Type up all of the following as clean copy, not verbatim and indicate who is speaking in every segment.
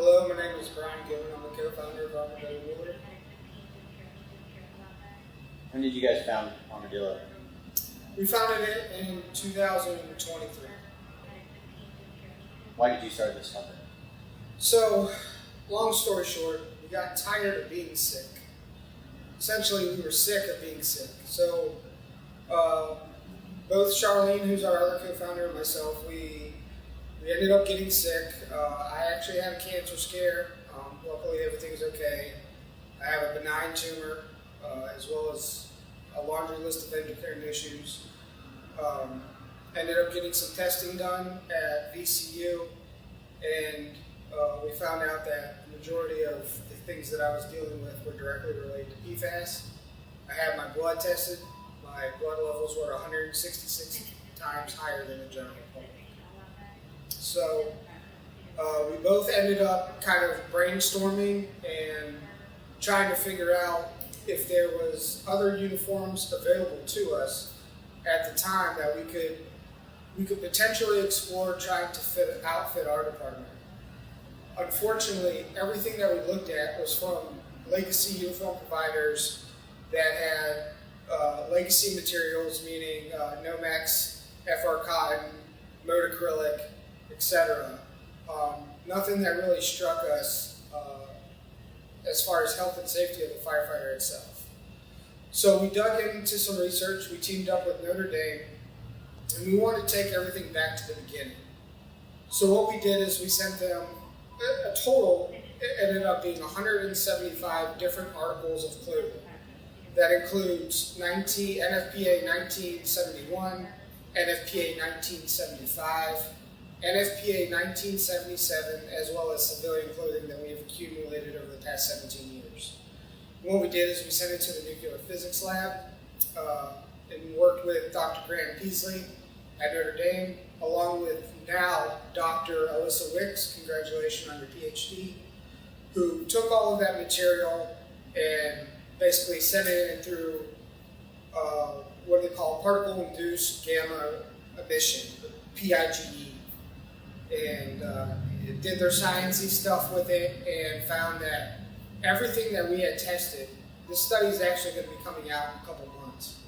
Speaker 1: Hello, my name is Bryan. I'm the co-founder of Armadillo Woolery.
Speaker 2: When did you guys found Armadillo?
Speaker 1: We founded it in 2023.
Speaker 2: Why did you start this company?
Speaker 1: So, long story short, we got tired of being sick. Essentially, we were sick of being sick. So, both Charlene, who's our other co-founder, and myself, we ended up getting sick. I actually had a cancer scare. Luckily, everything's okay. I have a benign tumor, as well as a laundry list of endocrine issues. Ended up getting some testing done at VCU, and we found out that the majority of the things that I was dealing with were directly related to PFAS. I had my blood tested. My blood levels were 166 times higher than the general public. So we both ended up kind of brainstorming and trying to figure out if there was other uniforms available to us at the time that we could potentially explore trying to outfit our department. Unfortunately, everything that we looked at was from legacy uniform providers that had legacy materials, meaning Nomex, FR cotton, mode acrylic, etc. Nothing that really struck us as far as health and safety of the firefighter itself. So we dug into some research. We teamed up with Notre Dame, and we wanted to take everything back to the beginning. So what we did is we sent them a total, it ended up being 175 different articles of clothing. That includes NFPA 1971, NFPA 1975, NFPA 1977, as well as civilian clothing that we have accumulated over the past 17 years. What we did is we sent it to the nuclear physics lab and worked with Dr. Grant Peasley at Notre Dame, along with now Dr. Alyssa Wicks, congratulations on your PhD, who took all of that material and basically sent it in through what they call particle-induced gamma emission, PIGE, and did their sciencey stuff with it and found that everything that we had tested, this study is actually going to be coming out in a couple months,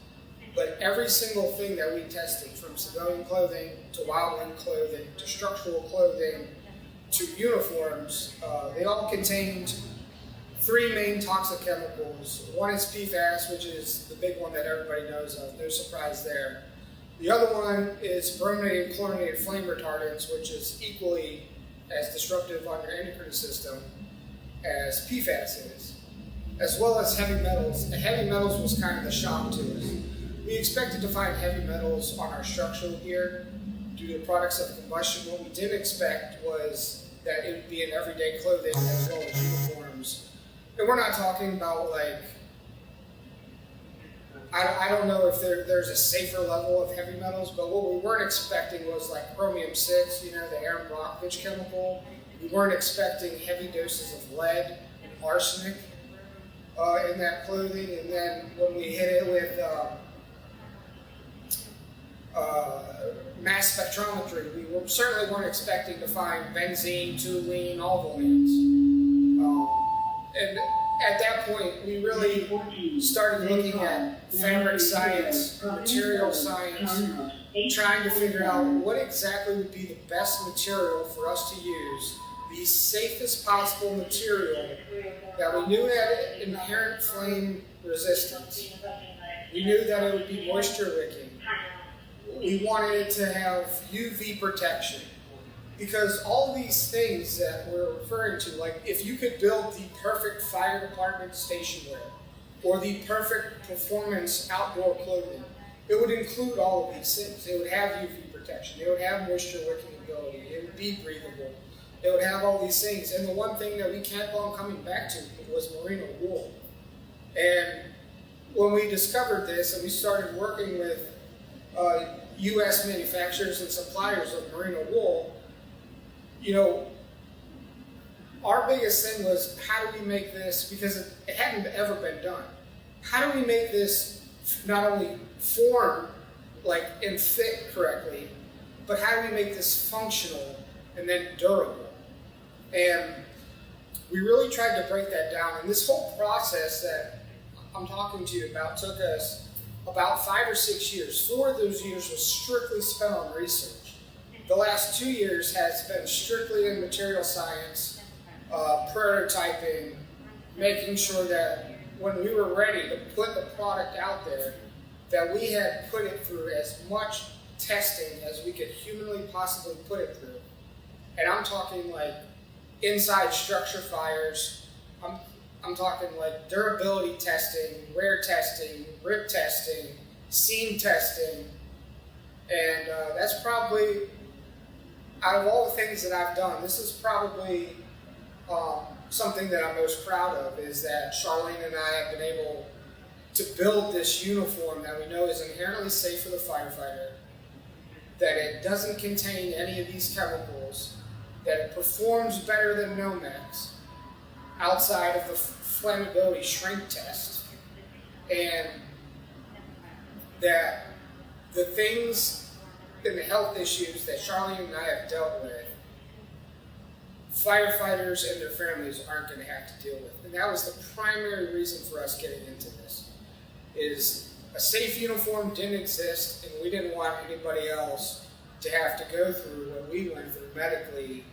Speaker 1: but every single thing that we tested, from civilian clothing to wildland clothing to structural clothing to uniforms, they all contained three main toxic chemicals. One is PFAS, which is the big one that everybody knows of, no surprise there. The other one is brominated chlorinated flame retardants, which is equally as disruptive on your endocrine system as PFAS is, as well as heavy metals. And heavy metals was kind of the shock to us. We expected to find heavy metals on our structural gear due to products of combustion. What we didn't expect was that it would be in everyday clothing as well as uniforms. And we're not talking about I don't know if there's a safer level of heavy metals, but what we weren't expecting was like chromium-6, the Aaron Brockovich chemical. We weren't expecting heavy doses of lead and arsenic in that clothing. And then when we hit it with mass spectrometry, we certainly weren't expecting to find benzene, toluene, alvolines. And at that point, we really started looking at fabric science, material science, trying to figure out what exactly would be the best material for us to use, the safest possible material that we knew had inherent flame resistance. We knew that it would be moisture wicking. We wanted it to have UV protection. Because all these things that we're referring to, like if you could build the perfect fire department station wear or the perfect performance outdoor clothing, it would include all of these things. It would have UV protection. It would have moisture wicking ability. It would be breathable. It would have all these things. And the one thing that we kept on coming back to was merino wool. And when we discovered this and we started working with U.S. manufacturers and suppliers of merino wool, our biggest thing was, how do we make this, because it hadn't ever been done, how do we make this not only form and fit correctly, but how do we make this functional and then durable? And we really tried to break that down. And this whole process that I'm talking to you about took us about 5 or 6 years. 4 of those years was strictly spent on research. The last 2 years has been strictly in material science, prototyping, making sure that when we were ready to put the product out there, that we had put it through as much testing as we could humanly possibly put it through. And I'm talking like inside structure fires, I'm talking like durability testing, wear testing, rip testing, seam testing, and that's probably, out of all the things that I've done, this is probably something that I'm most proud of, is that Charlene and I have been able to build this uniform that we know is inherently safe for the firefighter, that it doesn't contain any of these chemicals, that it performs better than Nomex outside of the flammability shrink test, and that the things and the health issues that Charlene and I have dealt with, firefighters and their families aren't going to have to deal with. And that was the primary reason for us getting into this, is a safe uniform didn't exist, and we didn't want anybody else to have to go through what we went through medically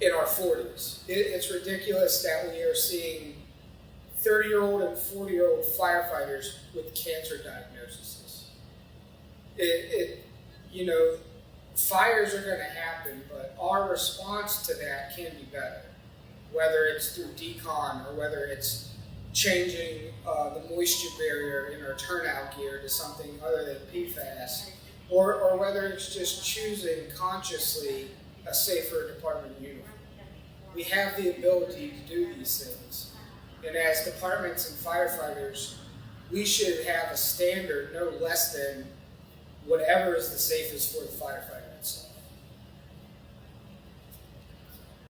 Speaker 1: in our 40s. It's ridiculous that we are seeing 30-year-old and 40-year-old firefighters with cancer diagnoses. You know, fires are going to happen, but our response to that can be better, whether it's through decon or whether it's changing the moisture barrier in our turnout gear to something other than PFAS, or whether it's just choosing consciously a safer department uniform. We have the ability to do these things. And as departments and firefighters, we should have a standard no less than whatever is the safest for the firefighter itself.